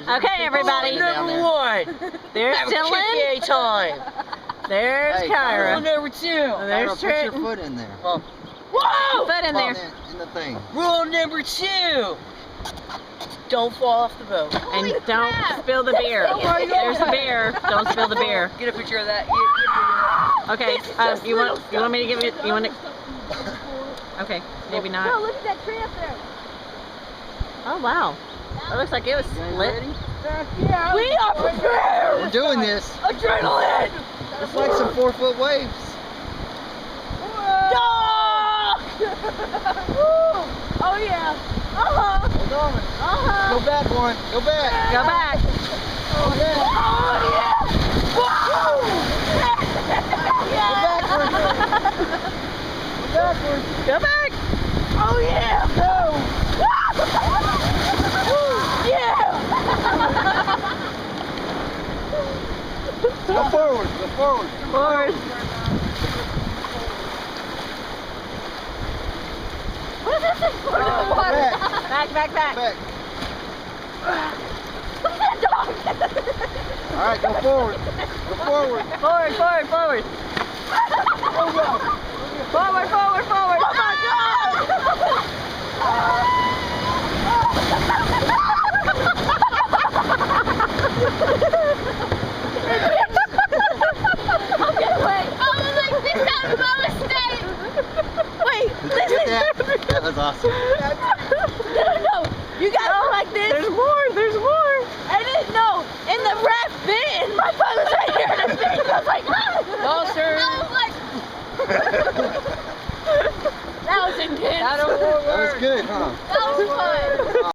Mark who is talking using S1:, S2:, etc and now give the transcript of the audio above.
S1: Okay, everybody.
S2: Number one.
S1: There's Dylan.
S2: time.
S1: There's
S3: Hey,
S1: Kyra.
S2: Rule number two.
S1: There's
S3: Put your
S1: Trenton.
S3: foot in there.
S2: Oh.
S1: Whoa! Foot in there.
S3: In the thing.
S2: Rule number two. Don't fall off the boat.
S1: And don't spill the beer.
S2: Oh my God.
S1: There's the beer. Don't spill the beer.
S2: Get a picture of that.
S1: Okay. You want me to give it? You want to? Okay. Maybe not.
S4: No, look at that tree up there.
S1: Oh wow. It looks like it was split.
S4: Yeah.
S2: We are prepared.
S3: We're doing this.
S2: Adrenaline.
S3: It's like some 4-foot waves.
S4: Oh yeah. Uh-huh.
S3: Hold on.
S4: Uh-huh.
S3: Go back one. Go back.
S1: Go back.
S3: Go back.
S4: Oh yeah.
S3: Go backwards.
S1: Go back.
S4: Oh yeah.
S3: Go.
S4: Yeah.
S3: Go forward. Go forward.
S1: Forward.
S4: What is this thing for?
S3: Back.
S1: Back.
S3: Back.
S4: Look at that dog.
S3: All right. Go forward. Go forward.
S1: Forward. Forward.
S4: Oh my Okay, wait. I was like, this sounds my mistake. Wait, listen.
S3: That was awesome.
S4: No. You gotta go like this.
S1: There's more.
S4: I didn't know. And the raft bit, and my phone was right here, and it bit. I was like,
S2: No, sir.
S4: I was like, that was intense.
S2: That don't work.
S3: That was good, huh?
S4: That was fun.